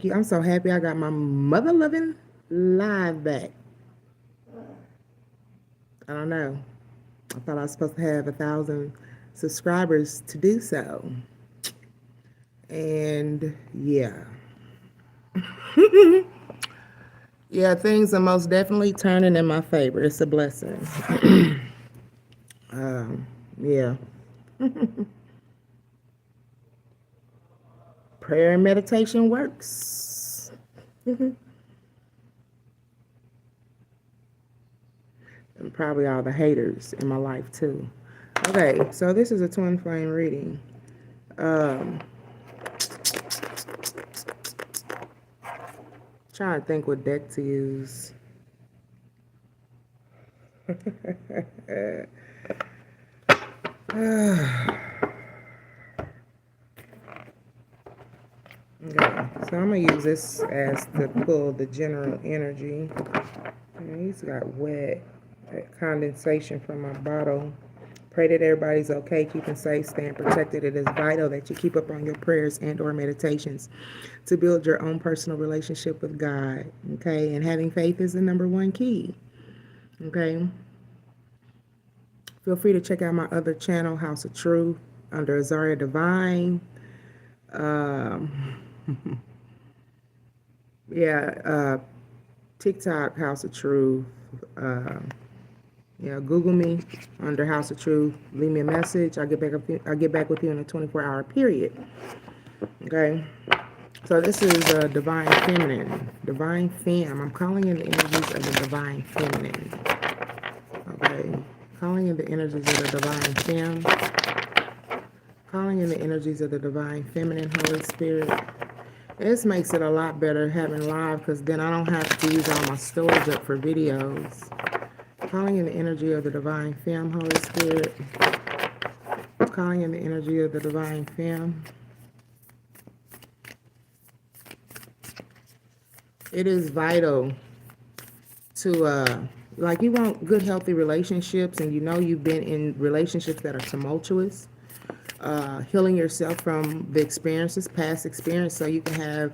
I'm so happy I got my mother loving live back. I don't know. I thought I was supposed to have 1,000 subscribers to do so. And yeah. Yeah, things are most definitely turning in my favor. It's a blessing. Yeah. Prayer and meditation works. And probably all the haters in my life too. Okay, so this is a twin flame reading. Um, Trying to think what deck to use. Okay, so I'm gonna use this as to pull the general energy. And he's got wet, condensation from my bottle. Pray that everybody's okay, keeping safe, staying protected. It is vital that you keep up on your prayers and or meditations to build your own personal relationship with God. Okay, and having faith is the number one key. Okay. Feel free to check out my other channel, House of Truth, under Azaria Divine. Um, TikTok, House of Truth. Google me under House of Truth. Leave me a message. I'll get back with you in a 24-hour period. Okay. So this is Divine Feminine. Divine Femme. I'm calling in the energies of the Divine Feminine. Okay. Calling in the energies of the Divine Femme. Calling in the energies of the Divine Feminine, Holy Spirit. This makes it a lot better having live because then I don't have to use all my storage up for videos. Calling in the energy of the Divine Femme, Holy Spirit. Calling in the energy of the Divine Femme. It is vital to, like, you want good, healthy relationships, and you know you've been in relationships that are tumultuous. Healing yourself from the experiences, past experience, so you can have,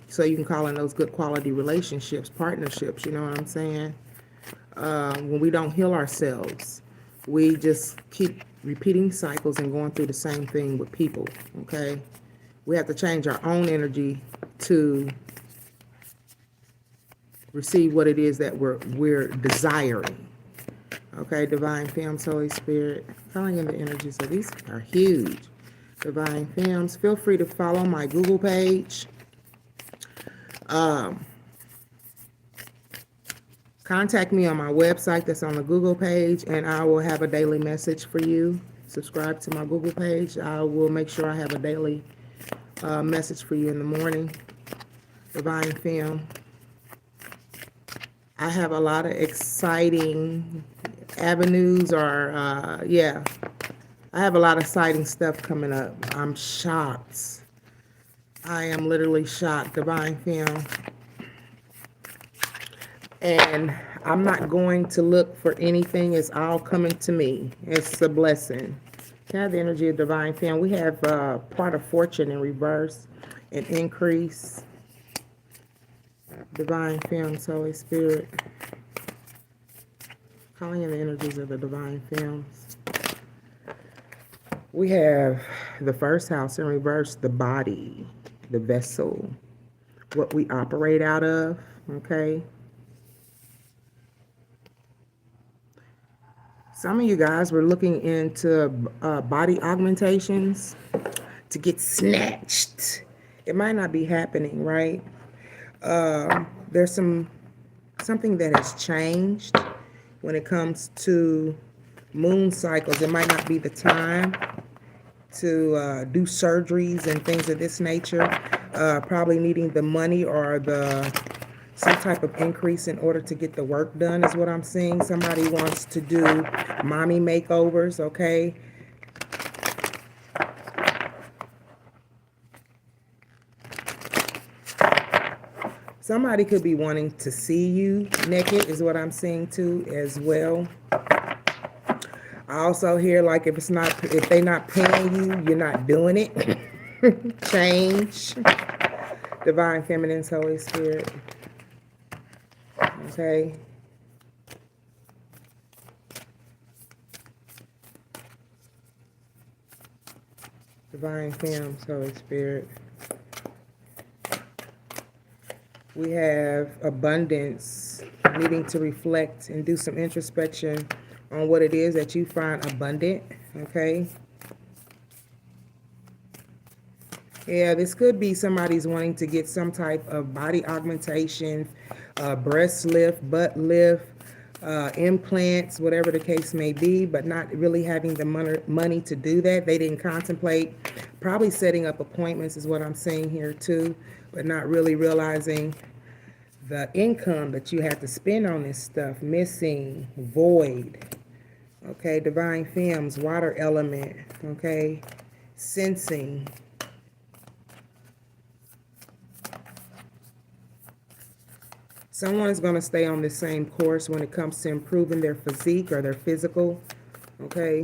so you can call in those good quality relationships, partnerships, you know what I'm saying? When we don't heal ourselves, we just keep repeating cycles and going through the same thing with people, okay? We have to change our own energy to receive what it is that we're desiring. Okay, Divine Femmes, Holy Spirit, calling in the energies of these are huge. Divine Femmes, feel free to follow my Google page. Contact me on my website that's on the Google page, and I will have a daily message for you. Subscribe to my Google page. I will make sure I have a daily message for you in the morning. Divine Femme. I have a lot of exciting avenues I have a lot of exciting stuff coming up. I'm shocked. I am literally shocked, Divine Femme. And I'm not going to look for anything. It's all coming to me. It's a blessing. We have the energy of Divine Femme. We have part of fortune in reverse, an increase. Divine Femme, Holy Spirit. Calling in the energies of the Divine Femmes. We have the first house in reverse, the body, the vessel, what we operate out of, okay? Some of you guys were looking into body augmentations to get snatched. It might not be happening, right? There's something that has changed when it comes to moon cycles. It might not be the time to do surgeries and things of this nature. Probably needing the money or some type of increase in order to get the work done is what I'm seeing. Somebody wants to do mommy makeovers, okay? Somebody could be wanting to see you naked is what I'm seeing too as well. I also hear like if they're not paying you, you're not doing it. change. Divine Feminine's Holy Spirit. Okay. Divine Femmes, Holy Spirit. We have abundance, needing to reflect and do some introspection on what it is that you find abundant, okay? Yeah, this could be somebody's wanting to get some type of body augmentation, breast lift, butt lift, implants, whatever the case may be, but not really having the money to do that. They didn't contemplate. Probably setting up appointments is what I'm saying here too, but not really realizing the income that you have to spend on this stuff. Missing, void. Okay, Divine Femmes, water element. Okay, sensing. Someone is going to stay on the same course when it comes to improving their physique or their physical, okay?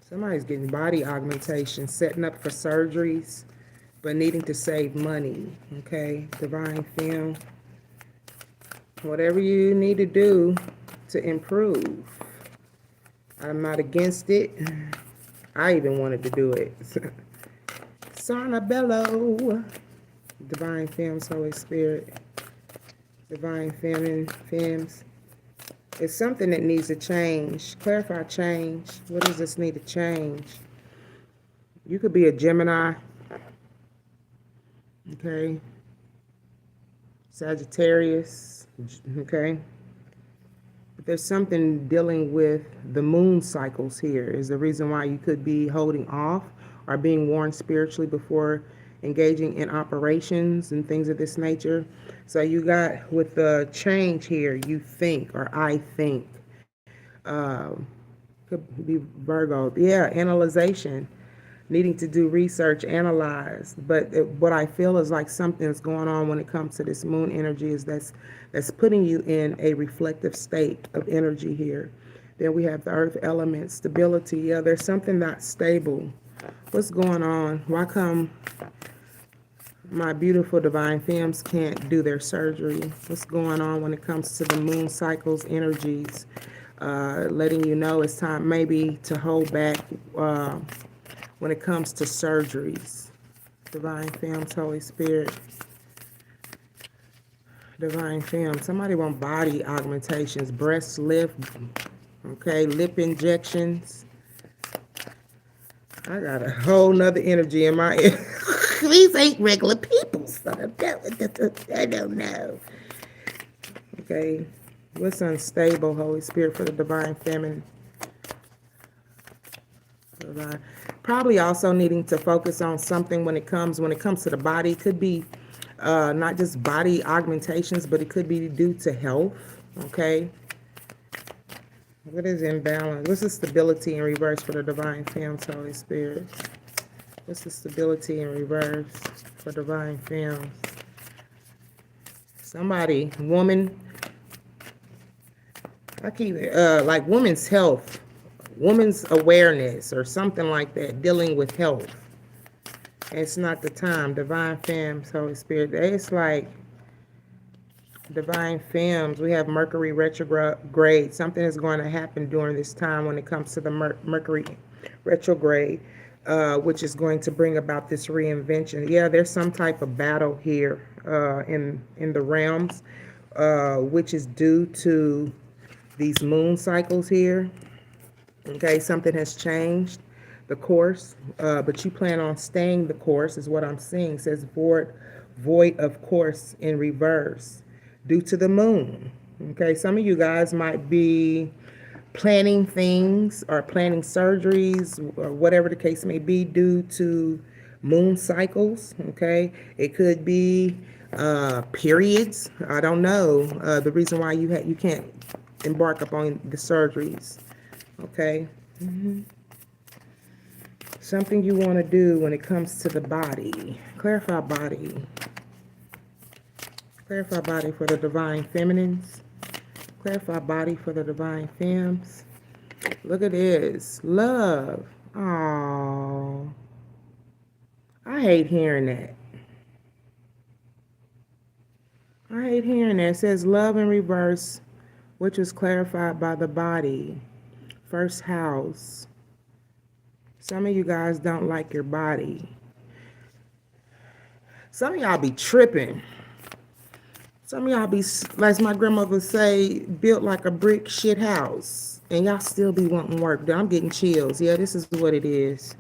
Somebody's getting body augmentation, setting up for surgeries, but needing to save money, okay? Divine Femme. Whatever you need to do to improve. I'm not against it. I even wanted to do it. Sonabello. Divine Femmes, Holy Spirit. Divine Feminine, Femmes. It's something that needs to change. Clarify change. What does this need to change? You could be a Gemini. Okay. Sagittarius. Okay. But there's something dealing with the moon cycles here is the reason why you could be holding off or being warned spiritually before engaging in operations and things of this nature. So you got with the change here, you think or I think. Could be Virgo. Yeah, analyzation. Needing to do research, analyze. But what I feel is like something's going on when it comes to this moon energy is that's putting you in a reflective state of energy here. Then we have the earth element, stability. Yeah, there's something not stable. What's going on? Why come my beautiful Divine Femmes can't do their surgery? What's going on when it comes to the moon cycles, energies? Letting you know it's time maybe to hold back when it comes to surgeries. Divine Femmes, Holy Spirit. Divine Femmes. Somebody want body augmentations, breast lift, okay, lip injections. I got a whole nother energy in my ear. These ain't regular people, son. I don't know. Okay. What's unstable, Holy Spirit, for the Divine Feminine? Divine. Probably also needing to focus on something when it comes to the body. It could be not just body augmentations, but it could be due to health. Okay. What is imbalance? What's the stability in reverse for the Divine Femmes, Holy Spirit? What's the stability in reverse for Divine Femmes? Somebody, woman, I keep like woman's health, woman's awareness or something like that, dealing with health. It's not the time. Divine Femmes, Holy Spirit. It's like Divine Femmes, we have Mercury retrograde. Something is going to happen during this time when it comes to the Mercury retrograde, which is going to bring about this reinvention. Yeah, there's some type of battle here in the realms, which is due to these moon cycles here. Okay, something has changed the course, but you plan on staying the course is what I'm seeing. It says void of course in reverse due to the moon. Okay, some of you guys might be planning things or planning surgeries or whatever the case may be due to moon cycles. Okay, it could be periods. I don't know the reason why you can't embark upon the surgeries. Okay. Something you want to do when it comes to the body. Clarify body. Clarify body for the Divine Feminines. Clarify body for the Divine Femmes. Look at this. Love. Oh, I hate hearing that. I hate hearing that. It says love in reverse, which was clarified by the body. First house. Some of you guys don't like your body. Some of y'all be tripping. Some of y'all be, like my grandmother say, built like a brick shit house. And y'all still be wanting work. I'm getting chills. Yeah, this is what it is.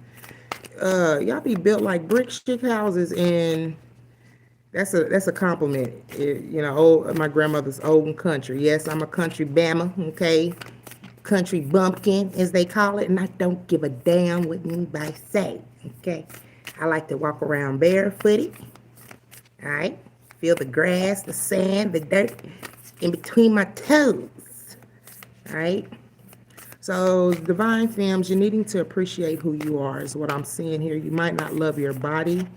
Y'all be built like brick shit houses, and that's a compliment. My grandmother's old and country. Yes, I'm a country bama, okay? Country bumpkin, as they call it, and I don't give a damn what anybody say, okay? I like to walk around barefooted, all right? Feel the grass, the sand, the dirt in between my toes, all right? So, divine femmes, you're needing to appreciate who you are, is what I'm seeing here. You might not love your body,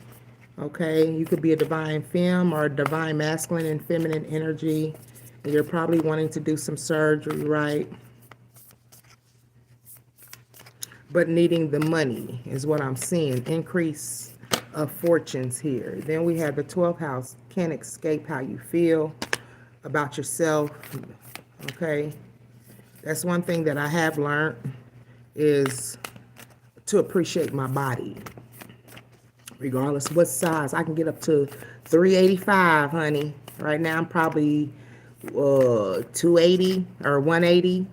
okay? You could be a divine femme or a divine masculine and feminine energy. And you're probably wanting to do some surgery, right? But needing the money is what I'm seeing. Increase of fortunes here. Then we have the 12th house. Can't escape how you feel about yourself, okay? That's one thing that I have learned, is to appreciate my body. Regardless what size, I can get up to 385, honey. Right now I'm probably 280 or 180.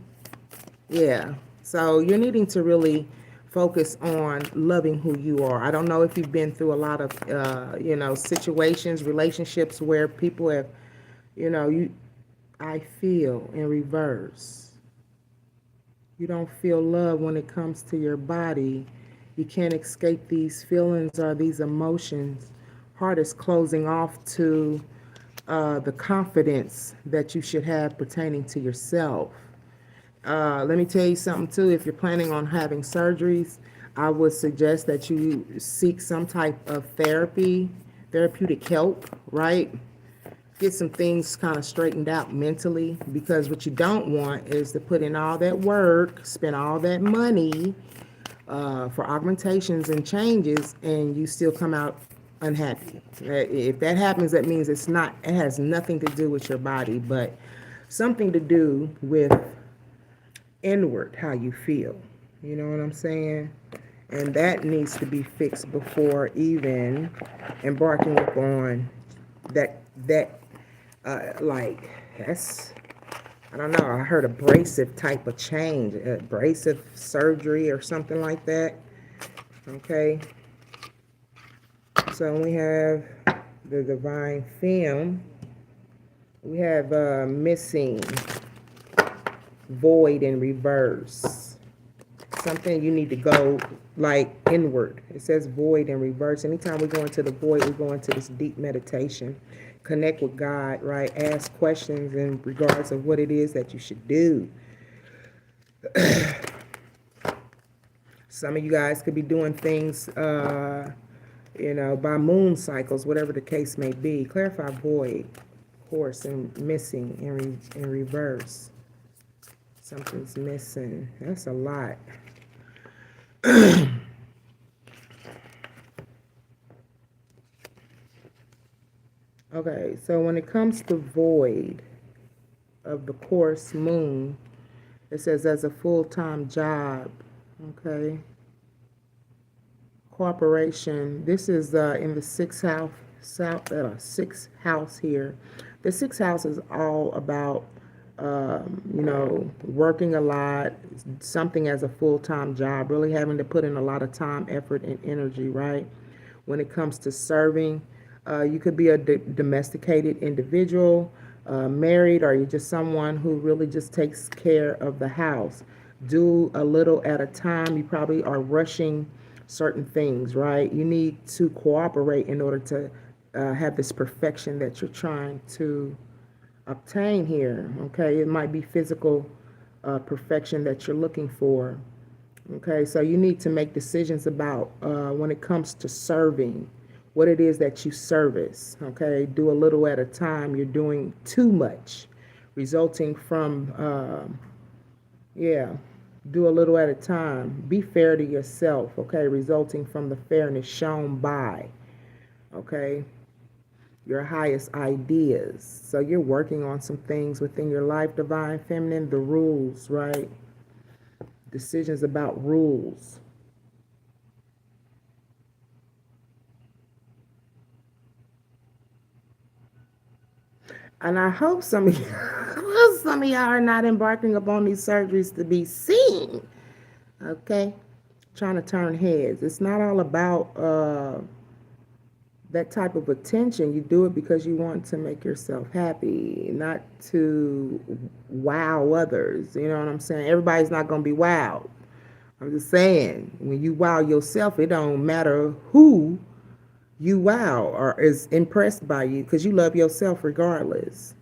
Yeah. So you're needing to really focus on loving who you are. I don't know if you've been through a lot of situations, relationships where people have, I feel in reverse. You don't feel love when it comes to your body. You can't escape these feelings or these emotions. Heart is closing off to the confidence that you should have pertaining to yourself. Let me tell you something too. If you're planning on having surgeries, I would suggest that you seek some type of therapeutic help, right? Get some things kind of straightened out mentally, because what you don't want is to put in all that work, spend all that money for augmentations and changes, and you still come out unhappy. If that happens, that means it has nothing to do with your body, but something to do with inward, how you feel. You know what I'm saying? And that needs to be fixed before even embarking upon that's, I don't know, I heard abrasive type of change, abrasive surgery or something like that. Okay. So we have the divine femme. We have missing, void in reverse. Something you need to go like inward. It says void in reverse. Anytime we go into the void, we go into this deep meditation. Connect with God, right? Ask questions in regards of what it is that you should do. Some of you guys could be doing things, by moon cycles, whatever the case may be. Clarify void, of course, and missing in reverse. Something's missing. That's a lot. Okay, so when it comes to void of the course moon, it says as a full-time job, okay? Cooperation. This is in the sixth house here. The sixth house is all about working a lot, something as a full-time job, really having to put in a lot of time, effort, and energy, right? When it comes to serving, you could be a domesticated individual, married, or you're just someone who really just takes care of the house. Do a little at a time. You probably are rushing certain things, right? You need to cooperate in order to have this perfection that you're trying to obtain here, okay? It might be physical perfection that you're looking for, okay? So you need to make decisions about when it comes to serving, what it is that you service, okay? Do a little at a time. You're doing too much, resulting from, Do a little at a time. Be fair to yourself, okay? Resulting from the fairness shown by, okay, your highest ideas. So you're working on some things within your life, divine feminine, the rules, right? Decisions about rules. And I hope some of some of y'all are not embarking upon these surgeries to be seen, okay? Trying to turn heads. It's not all about that type of attention. You do it because you want to make yourself happy, not to wow others. You know what I'm saying? Everybody's not going to be wowed. I'm just saying, when you wow yourself, it don't matter who you wow or is impressed by you, because you love yourself regardless.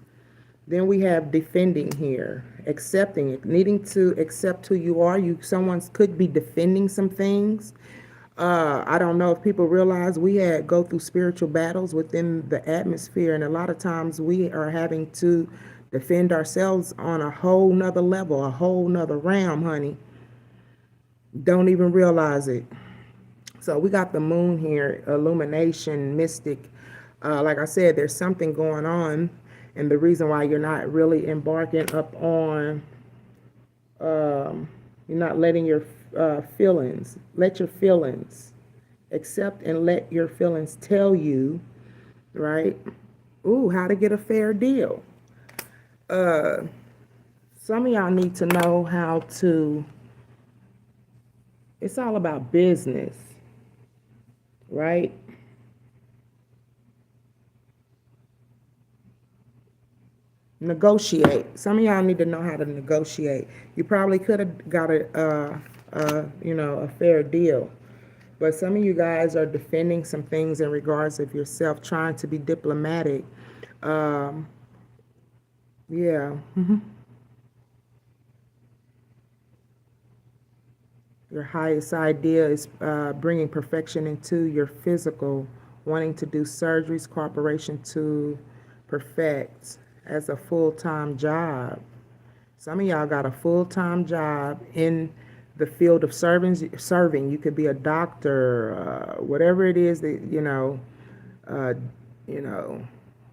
Then we have defending here, accepting it, needing to accept who you are. Someone could be defending some things. I don't know if people realize we go through spiritual battles within the atmosphere, and a lot of times we are having to defend ourselves on a whole nother level, a whole nother realm, honey. Don't even realize it. So we got the moon here, illumination, mystic. Like I said, there's something going on, and the reason why you're not really embarking up on, you're not letting your let your feelings accept and let your feelings tell you, right? Ooh, how to get a fair deal. Some of y'all need to know how to, it's all about business, right? Negotiate. Some of y'all need to know how to negotiate. You probably could have got a fair deal, but some of you guys are defending some things in regards of yourself, trying to be diplomatic. Yeah. Your highest idea is bringing perfection into your physical, wanting to do surgeries, cooperation to perfect as a full-time job. Some of y'all got a full-time job in the field of serving. You could be a doctor, whatever it is that, uh, you know,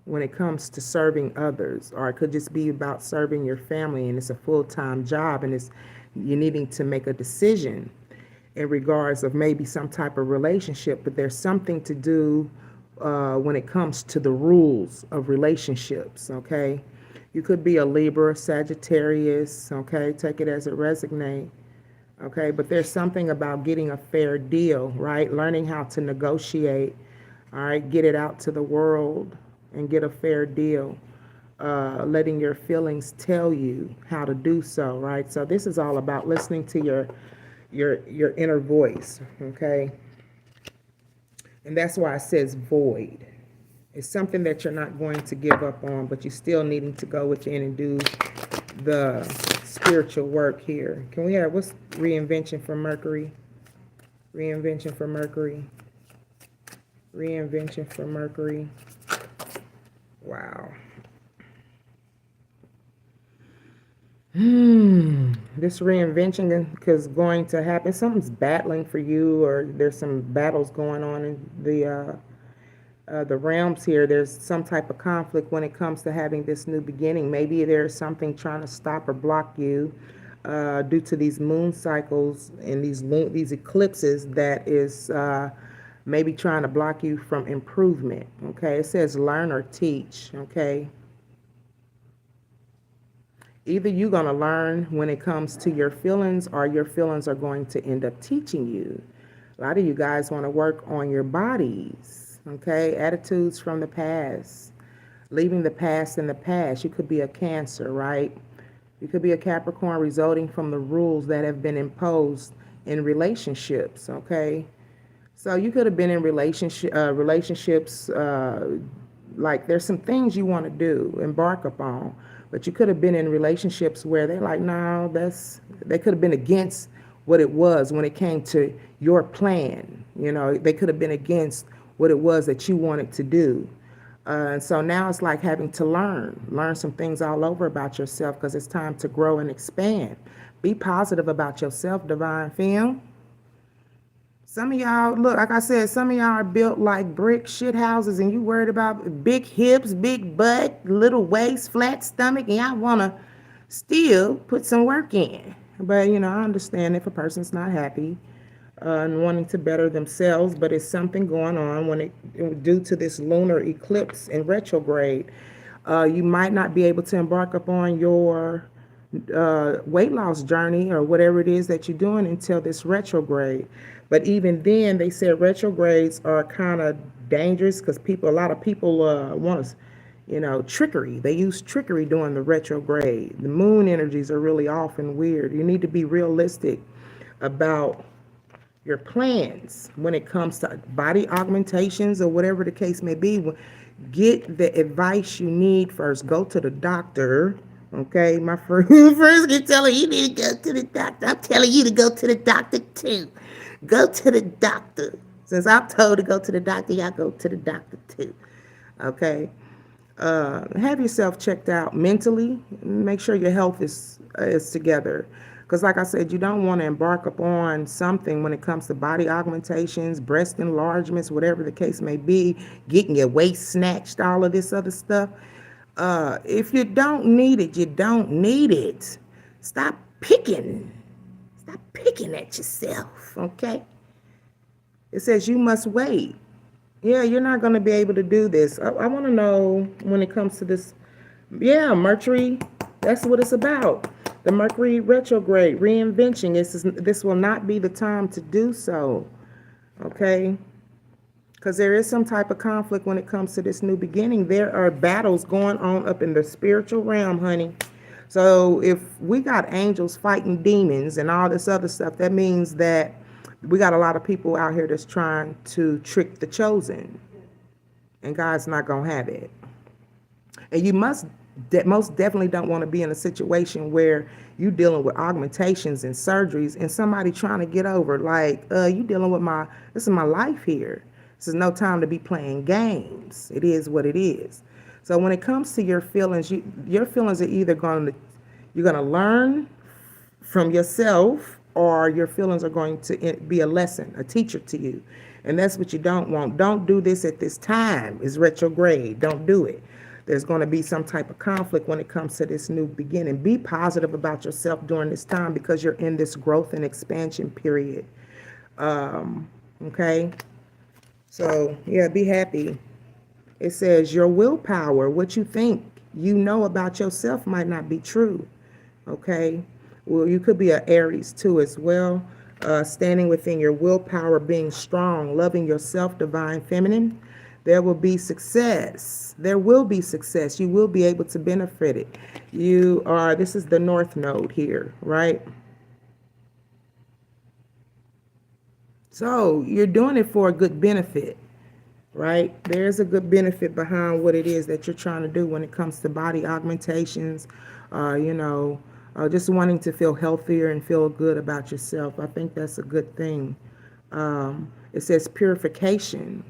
when it comes to serving others, or it could just be about serving your family, and it's a full-time job, and you're needing to make a decision in regards of maybe some type of relationship, but there's something to do when it comes to the rules of relationships, okay? You could be a Libra, Sagittarius, okay? Take it as it resonates, okay? But there's something about getting a fair deal, right? Learning how to negotiate, all right? Get it out to the world and get a fair deal. Letting your feelings tell you how to do so, right? So this is all about listening to your inner voice, okay? And that's why it says void. It's something that you're not going to give up on, but you're still needing to go within and do the spiritual work here. Can we have, what's reinvention for Mercury? Reinvention for Mercury. Reinvention for Mercury. Wow. This reinvention is going to happen. Something's battling for you, or there's some battles going on in the realms here. There's some type of conflict when it comes to having this new beginning. Maybe there's something trying to stop or block you due to these moon cycles and these eclipses that is maybe trying to block you from improvement. Okay, it says learn or teach. Okay. Either you're going to learn when it comes to your feelings, or your feelings are going to end up teaching you. A lot of you guys want to work on your bodies, okay? Attitudes from the past, leaving the past in the past. You could be a Cancer, right? You could be a Capricorn, resulting from the rules that have been imposed in relationships, okay? So you could have been in relationships, like there's some things you want to do, embark upon. But you could have been in relationships where they're like, no, they could have been against what it was when it came to your plan. They could have been against what it was that you wanted to do. And so now it's like having to learn some things all over about yourself because it's time to grow and expand. Be positive about yourself, Divine Femme. Some of y'all, look, like I said, some of y'all are built like brick shit houses and you worried about big hips, big butt, little waist, flat stomach, and y'all want to still put some work in. But, you know, I understand if a person's not happy and wanting to better themselves, but it's something going on due to this lunar eclipse in retrograde. You might not be able to embark upon your weight loss journey or whatever it is that you're doing until this retrograde. But even then, they said retrogrades are kind of dangerous because a lot of people want to, you know, trickery. They use trickery during the retrograde. The moon energies are really off and weird. You need to be realistic about your plans when it comes to body augmentations or whatever the case may be. Get the advice you need first. Go to the doctor. Okay, my first keep telling you need to go to the doctor. I'm telling you to go to the doctor too. Go to the doctor. Since I'm told to go to the doctor, y'all go to the doctor too. Okay. Have yourself checked out mentally. Make sure your health is together. Because like I said, you don't want to embark upon something when it comes to body augmentations, breast enlargements, whatever the case may be, getting your waist snatched, all of this other stuff. If you don't need it, you don't need it. Stop picking. Stop picking at yourself, okay? It says you must wait. Yeah, you're not going to be able to do this. I want to know when it comes to this. Yeah, Mercury, that's what it's about. The Mercury retrograde, reinvention. This will not be the time to do so, okay? Because there is some type of conflict when it comes to this new beginning. There are battles going on up in the spiritual realm, honey. So if we got angels fighting demons and all this other stuff, that means that we got a lot of people out here that's trying to trick the chosen. And God's not going to have it. And you most definitely don't want to be in a situation where you dealing with augmentations and surgeries and somebody trying to get over. Like, you dealing with this is my life here. This is no time to be playing games. It is what it is. So when it comes to your feelings, your feelings are either you're going to learn from yourself, or your feelings are going to be a lesson, a teacher to you. And that's what you don't want. Don't do this at this time. It's retrograde. Don't do it. There's going to be some type of conflict when it comes to this new beginning. Be positive about yourself during this time because you're in this growth and expansion period. Okay? So, yeah, be happy. It says your willpower, what you think you know about yourself might not be true. Okay? Well, you could be an Aries too as well. Standing within your willpower, being strong, loving yourself, divine feminine. There will be success. There will be success. You will be able to benefit it. This is the North Node here, right? So you're doing it for a good benefit, right? There's a good benefit behind what it is that you're trying to do when it comes to body augmentations, just wanting to feel healthier and feel good about yourself. I think that's a good thing. It says purification.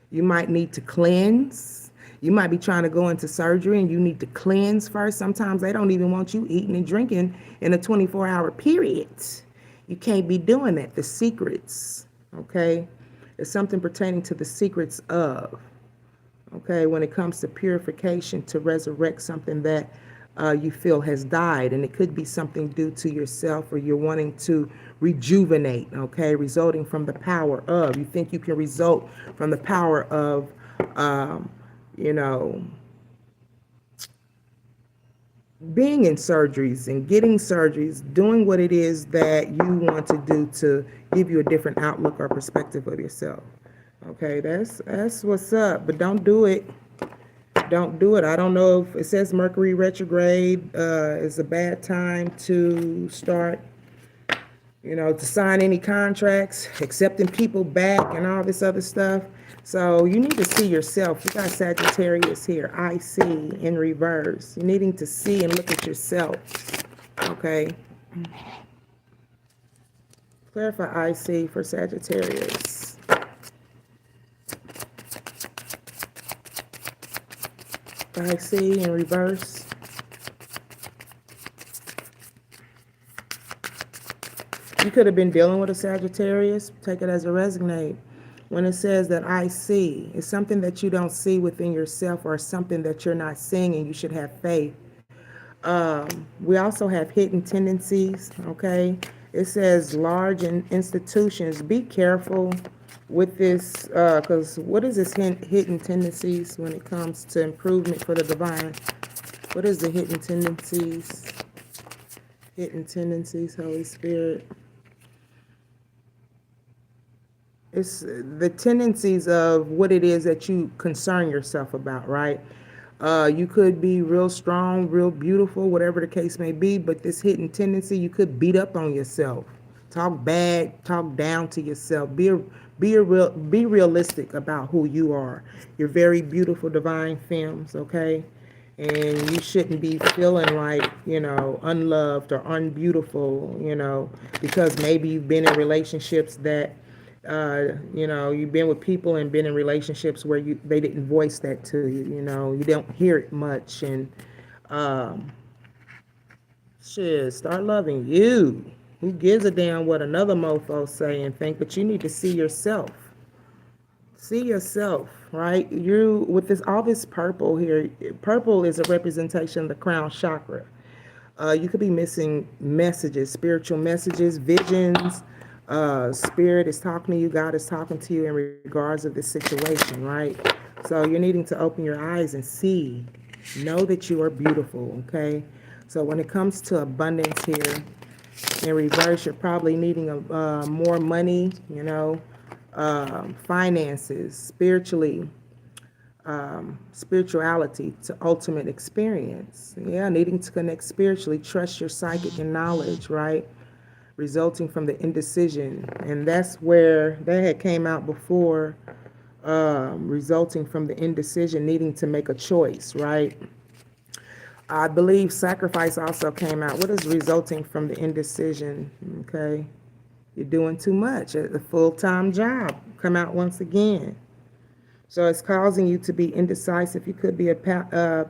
You might need to cleanse. You might be trying to go into surgery and you need to cleanse first. Sometimes they don't even want you eating and drinking in a 24-hour period. You can't be doing that. The secrets, okay? It's something pertaining to the secrets of, okay, when it comes to purification, to resurrect something that you feel has died, and it could be something due to yourself, or you're wanting to rejuvenate, okay, resulting from the power of. You think you can result from the power of, being in surgeries and getting surgeries, doing what it is that you want to do to give you a different outlook or perspective of yourself. Okay, that's what's up, but don't do it. Don't do it. I don't know if it says Mercury retrograde is a bad time to start, to sign any contracts, accepting people back and all this other stuff. So you need to see yourself. You got Sagittarius here, I see in reverse. You're needing to see and look at yourself. Okay. Clarify I see for Sagittarius. I see in reverse. You could have been dealing with a Sagittarius. Take it as a resonate. When it says that I see, it's something that you don't see within yourself or something that you're not seeing, and you should have faith. We also have hidden tendencies, okay? It says large institutions. Be careful with this, because what is this hidden tendencies when it comes to improvement for the divine? What is the hidden tendencies? Hidden tendencies, Holy Spirit. It's the tendencies of what it is that you concern yourself about, right? You could be real strong, real beautiful, whatever the case may be, but this hidden tendency, you could beat up on yourself, talk bad, talk down to yourself. Be realistic about who you are. You're very beautiful, divine femmes, okay? And you shouldn't be feeling like, unloved or unbeautiful, because maybe you've been in relationships that you've been with people and been in relationships where they didn't voice that to you. You don't hear it much, and start loving you. Who gives a damn what another mofo say and think? But you need to see yourself. See yourself, right? You with all this purple here. Purple is a representation of the crown chakra. You could be missing messages, spiritual messages, visions. Spirit is talking to you. God is talking to you in regards of this situation, right? So you're needing to open your eyes and see. Know that you are beautiful, okay? So when it comes to abundance here, in reverse, you're probably needing more money, finances, spirituality to ultimate experience. Yeah, needing to connect spiritually, trust your psychic and knowledge, right? Resulting from the indecision. And that's where that had came out before, resulting from the indecision, needing to make a choice, right? I believe sacrifice also came out. What is resulting from the indecision? Okay. You're doing too much. A full-time job come out once again. So it's causing you to be indecisive. You could be a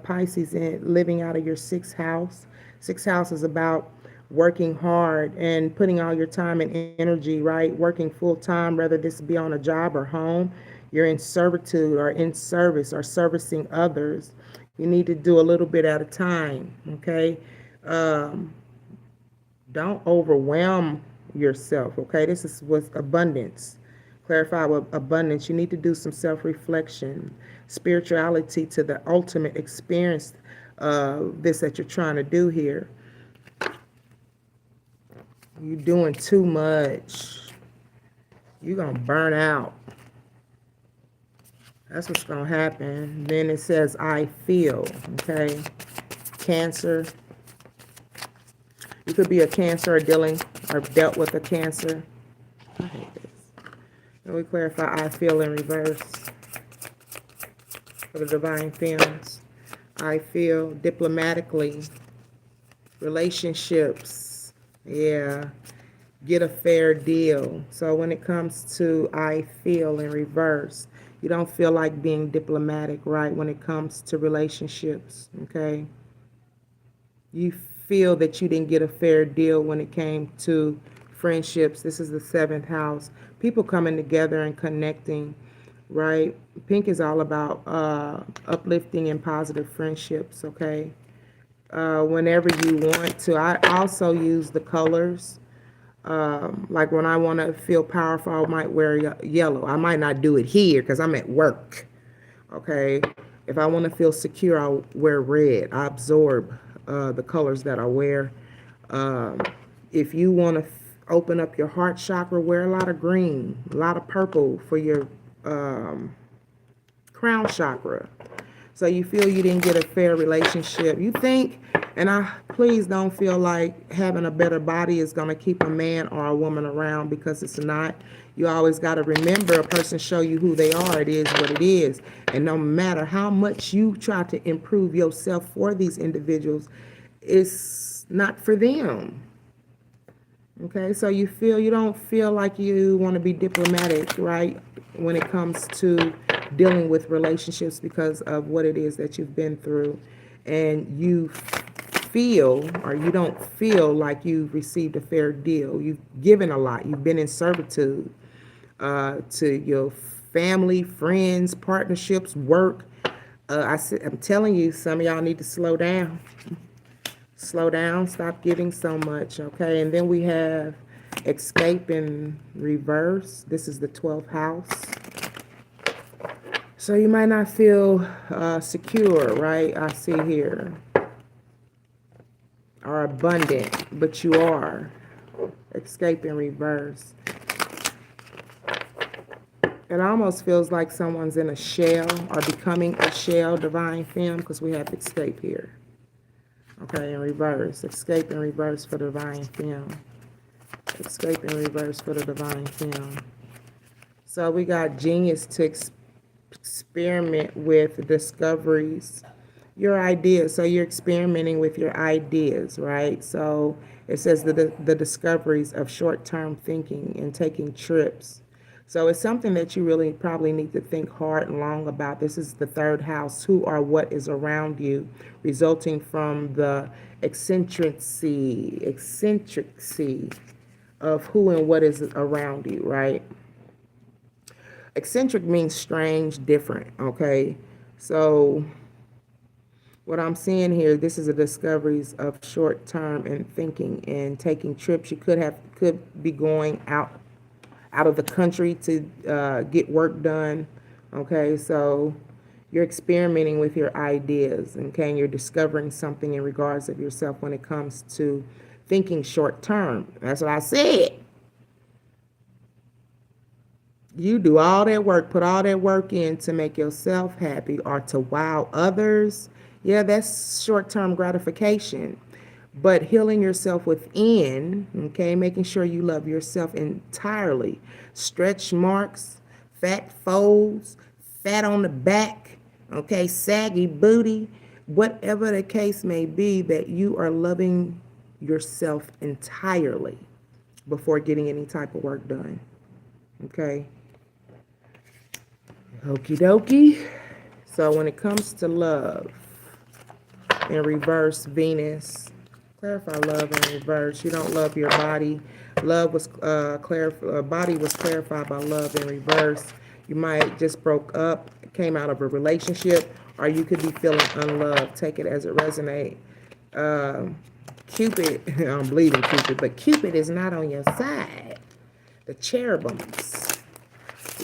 Pisces living out of your sixth house. Sixth house is about working hard and putting all your time and energy, right? Working full-time, whether this be on a job or home. You're in servitude or in service or servicing others. You need to do a little bit at a time, okay? Don't overwhelm yourself, okay? This is with abundance. Clarify with abundance. You need to do some self-reflection, spirituality to the ultimate experience of this that you're trying to do here. You're doing too much. You're going to burn out. That's what's going to happen. Then it says, I feel, okay? Cancer. You could be a Cancer or dealt with a Cancer. I hate this. And we clarify, I feel in reverse for the divine femmes. I feel diplomatically. Relationships. Yeah. Get a fair deal. So when it comes to I feel in reverse, you don't feel like being diplomatic, right, when it comes to relationships, okay? You feel that you didn't get a fair deal when it came to friendships. This is the seventh house. People coming together and connecting, right? Pink is all about uplifting and positive friendships, okay? Whenever you want to. I also use the colors. Like when I want to feel powerful, I might wear yellow. I might not do it here because I'm at work. Okay. If I want to feel secure, I'll wear red. I absorb the colors that I wear. If you want to open up your heart chakra, wear a lot of green, a lot of purple for your crown chakra. So you feel you didn't get a fair relationship. You think, and please don't feel like having a better body is going to keep a man or a woman around, because it's not. You always got to remember, a person show you who they are. It is what it is. And no matter how much you try to improve yourself for these individuals, it's not for them. Okay, so you don't feel like you want to be diplomatic, right, when it comes to dealing with relationships because of what it is that you've been through, and you feel, or you don't feel like you've received a fair deal. You've given a lot. You've been in servitude to your family, friends, partnerships, work. I'm telling you, some of y'all need to slow down. Slow down, stop giving so much, okay? And then we have escape in reverse. This is the 12th house. So you might not feel secure, right? I see here. Or abundant, but you are. Escape in reverse. It almost feels like someone's in a shell or becoming a shell, divine femme, because we have escape here. Okay, in reverse. Escape in reverse for divine femme. Escape in reverse for the divine femme. So we got genius to experiment with discoveries. Your ideas. So you're experimenting with your ideas, right? So it says the discoveries of short-term thinking and taking trips. So it's something that you really probably need to think hard and long about. This is the 3rd house. Who or what is around you, resulting from the eccentricity of who and what is around you, right? Eccentric means strange, different, okay? So what I'm seeing here, this is a discoveries of short term and thinking and taking trips. You could be going out of the country to get work done. Okay, so you're experimenting with your ideas, okay, and you're discovering something in regards of yourself when it comes to thinking short term. That's what I said. You do all that work, put all that work in to make yourself happy or to wow others. Yeah, that's short-term gratification. But healing yourself within, okay, making sure you love yourself entirely. Stretch marks, fat folds, fat on the back, okay, saggy booty, whatever the case may be, that you are loving yourself entirely before getting any type of work done, okay? Okie dokie. So when it comes to love, in reverse, Venus, clarify love in reverse. You don't love your body. Love was body was clarified by love in reverse. You might just broke up, came out of a relationship, or you could be feeling unloved. Take it as it resonates. Cupid, I'm bleeding Cupid, but Cupid is not on your side. The cherubims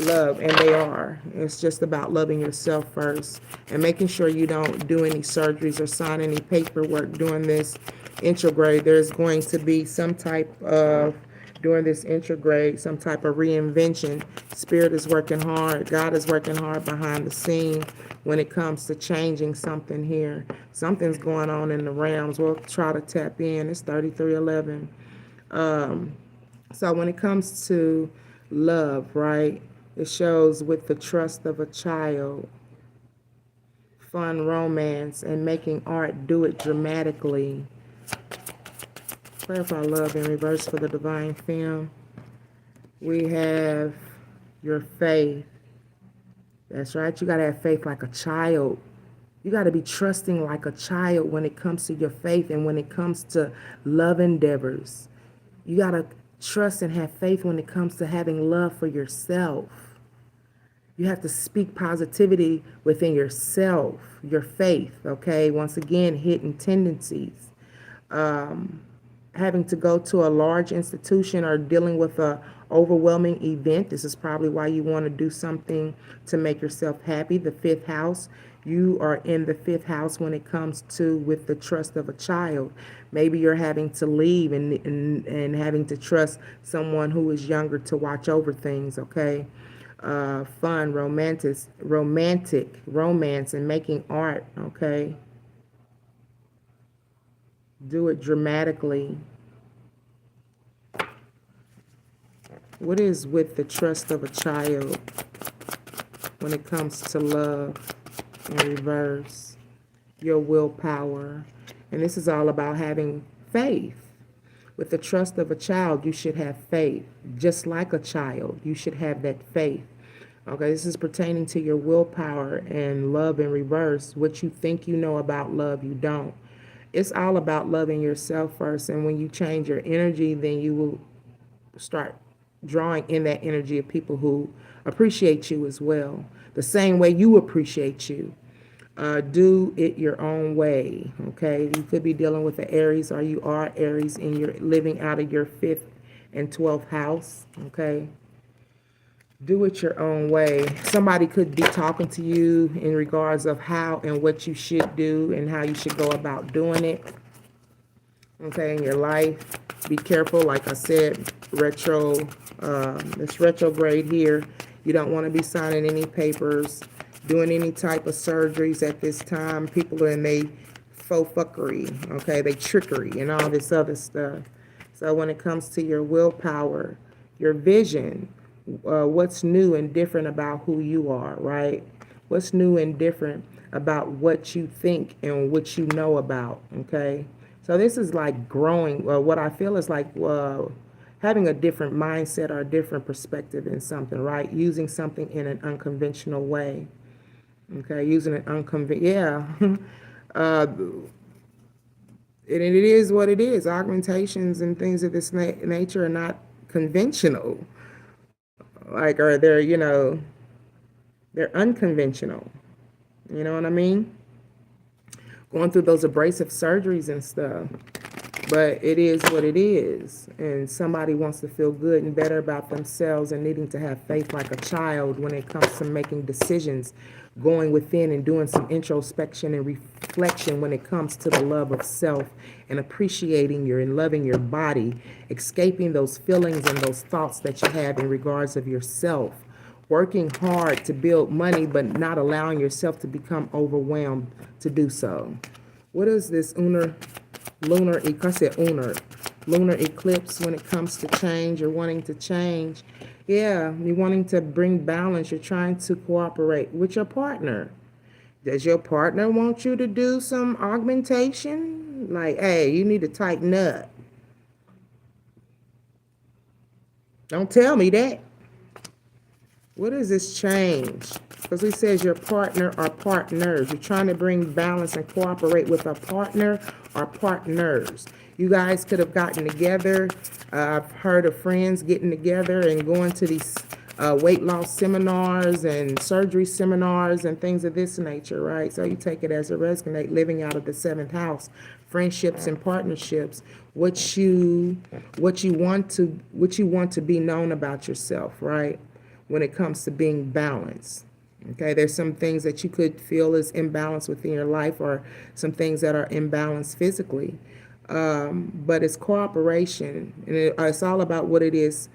love, and they are. It's just about loving yourself first and making sure you don't do any surgeries or sign any paperwork during this intrograde. There's going to be some type of, during this intrograde, some type of reinvention. Spirit is working hard. God is working hard behind the scene when it comes to changing something here. Something's going on in the realms. We'll try to tap in. It's 3311. So when it comes to love, right? It shows with the trust of a child, fun romance, and making art. Do it dramatically. Clarify love in reverse for the divine femme. We have your faith. That's right. You got to have faith like a child. You got to be trusting like a child when it comes to your faith and when it comes to love endeavors. You got to trust and have faith when it comes to having love for yourself. You have to speak positivity within yourself, your faith, okay? Once again, hidden tendencies. Having to go to a large institution or dealing with a overwhelming event. This is probably why you want to do something to make yourself happy. The 5th house. You are in the 5th house when it comes to with the trust of a child. Maybe you're having to leave and having to trust someone who is younger to watch over things, okay? Fun, romantic romance, and making art, okay? Do it dramatically. What is with the trust of a child when it comes to love in reverse? Your willpower. And this is all about having faith. With the trust of a child, you should have faith. Just like a child, you should have that faith. Okay, this is pertaining to your willpower and love in reverse. What you think you know about love, you don't. It's all about loving yourself first. And when you change your energy, then you will start drawing in that energy of people who appreciate you as well, the same way you appreciate you. Do it your own way. Okay, you could be dealing with the Aries, or you are Aries, and you're living out of your 5th and 12th house. Okay, do it your own way. Somebody could be talking to you in regards of how and what you should do and how you should go about doing it. Okay, in your life, be careful. Like I said, this retrograde here, you don't want to be signing any papers, doing any type of surgeries at this time. People are in their faux fuckery, okay, they trickery and all this other stuff. So when it comes to your willpower, your vision, what's new and different about who you are, right? What's new and different about what you think and what you know about, okay? So this is like growing. What I feel is like having a different mindset or a different perspective in something, right? Using something in an unconventional way, okay? Using an yeah. And it is what it is. Augmentations and things of this nature are not conventional. Like, or they're, they're unconventional. You know what I mean? Going through those abrasive surgeries and stuff. But it is what it is. And somebody wants to feel good and better about themselves and needing to have faith like a child when it comes to making decisions, going within and doing some introspection and reflection when it comes to the love of self and appreciating your and loving your body, escaping those feelings and those thoughts that you have in regards of yourself, working hard to build money but not allowing yourself to become overwhelmed to do so. What is this lunar eclipse when it comes to change or wanting to change? Yeah, you're wanting to bring balance. You're trying to cooperate with your partner. Does your partner want you to do some augmentation? Like, hey, you need to tighten up. Don't tell me that. What is this change? Because it says your partner or partners. You're trying to bring balance and cooperate with a partner or partners. You guys could have gotten together. I've heard of friends getting together and going to these weight loss seminars and surgery seminars and things of this nature, right? So you take it as a resonate, living out of the 7th house, friendships and partnerships, what you want to be known about yourself, right? When it comes to being balanced. Okay, there's some things that you could feel is imbalanced within your life, or some things that are imbalanced physically. But it's cooperation, and it's all about what it is,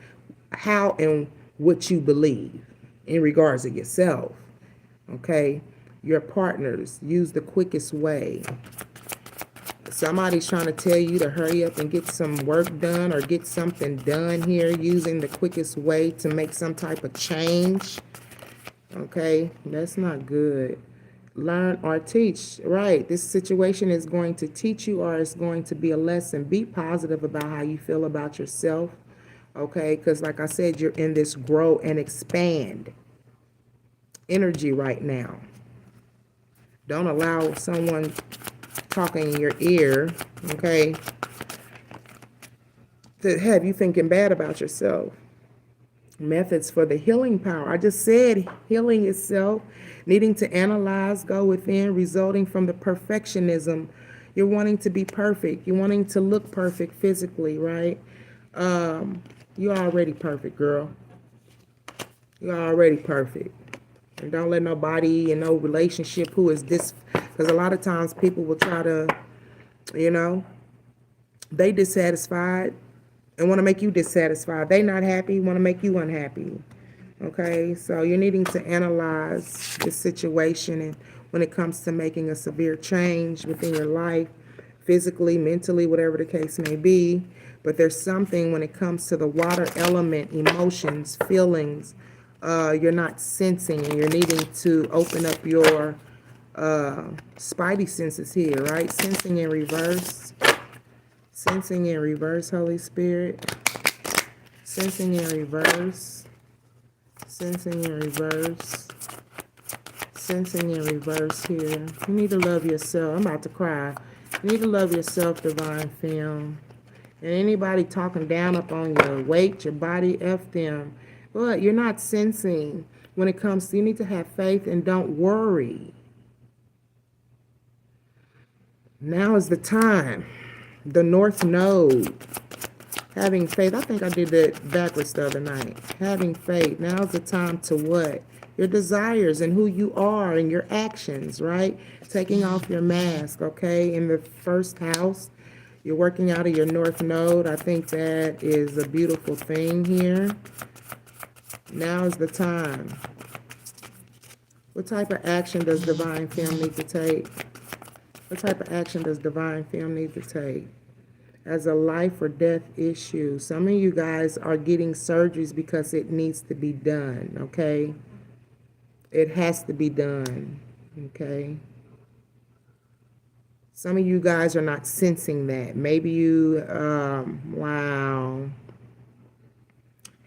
how and what you believe in regards to yourself. Okay, your partners, use the quickest way. Somebody's trying to tell you to hurry up and get some work done or get something done here, using the quickest way to make some type of change. Okay, that's not good. Learn or teach, right? This situation is going to teach you, or it's going to be a lesson. Be positive about how you feel about yourself, okay? Because like I said, you're in this grow and expand energy right now. Don't allow someone talking in your ear, okay, to have you thinking bad about yourself. Methods for the healing power. I just said healing itself, needing to analyze, go within, resulting from the perfectionism. You're wanting to be perfect. You're wanting to look perfect physically, right? You're already perfect, girl. You're already perfect. And don't let nobody in no relationship who is this, because a lot of times people will try to, they dissatisfied and want to make you dissatisfied. They not happy, want to make you unhappy. Okay, so you're needing to analyze this situation, and when it comes to making a severe change within your life, physically, mentally, whatever the case may be. But there's something when it comes to the water element, emotions, feelings, you're not sensing, and you're needing to open up your spidey senses here, right? Sensing in reverse. Sensing in reverse, Holy Spirit. Sensing in reverse. Sensing in reverse. Sensing in reverse here. You need to love yourself. I'm about to cry. You need to love yourself, Divine Femme. And anybody talking down up on your weight, your body, F them. But you're not sensing when it comes to, you need to have faith and don't worry. Now is the time. The North Node. Having faith. I think I did that backwards the other night. Having faith. Now's the time to what? Your desires and who you are and your actions, right? Taking off your mask, okay? In the first house, you're working out of your North Node. I think that is a beautiful thing here. Now is the time. What type of action does Divine Femme need to take? What type of action does Divine Femme need to take? As a life or death issue. Some of you guys are getting surgeries because it needs to be done, okay? It has to be done, okay? Some of you guys are not sensing that. Maybe you, wow.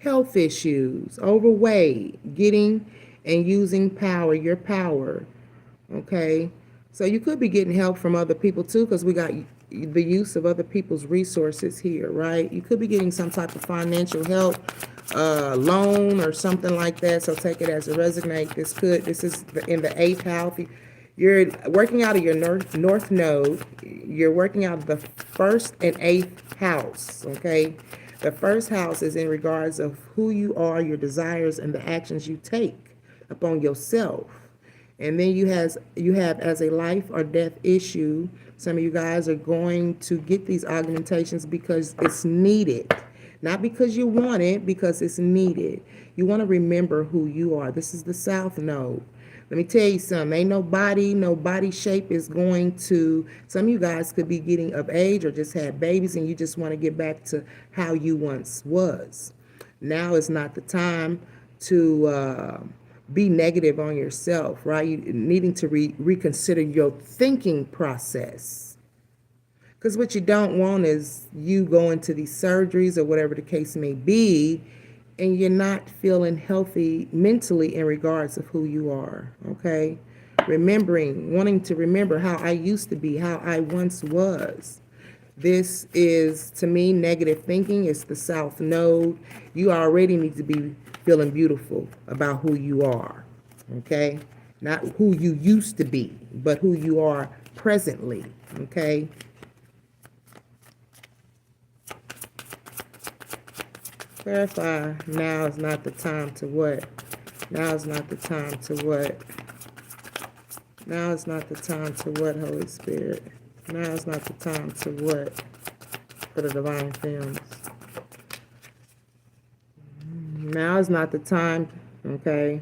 Health issues, overweight, getting and using power, your power, okay? So you could be getting help from other people too, because we got the use of other people's resources here, right? You could be getting some type of financial help, loan or something like that. So take it as a resonate. This is in the 8th house. You're working out of your north node. You're working out of the 1st and 8th house, okay? The 1st house is in regards of who you are, your desires, and the actions you take upon yourself. And then you have as a life or death issue. Some of you guys are going to get these augmentations because it's needed. Not because you want it, because it's needed. You want to remember who you are. This is the South Node. Let me tell you something. Ain't no body shape is going to, some of you guys could be getting of age or just had babies and you just want to get back to how you once was. Now is not the time to be negative on yourself, right? You needing to reconsider your thinking process. Because what you don't want is you going to these surgeries or whatever the case may be, and you're not feeling healthy mentally in regards of who you are, okay? Wanting to remember how I used to be, how I once was. This is, to me, negative thinking. It's the South Node. You already need to be feeling beautiful about who you are, okay? Not who you used to be, but who you are presently, okay? Clarify, now is not the time to what? Now is not the time to what? Now is not the time to what, Holy Spirit? Now is not the time to what? For the Divine Femmes. Now is not the time, okay?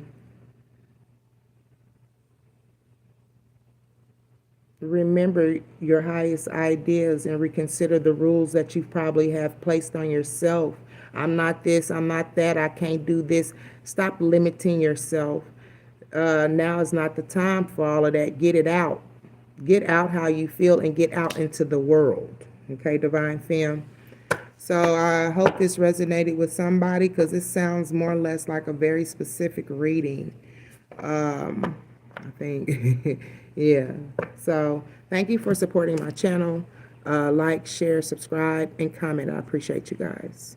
Remember your highest ideas and reconsider the rules that you probably have placed on yourself. I'm not this, I'm not that, I can't do this. Stop limiting yourself. Now is not the time for all of that. Get it out. Get out how you feel and get out into the world. Okay, Divine Femme? So I hope this resonated with somebody because this sounds more or less like a very specific reading. I think, yeah. So thank you for supporting my channel. Like, share, subscribe, and comment. I appreciate you guys.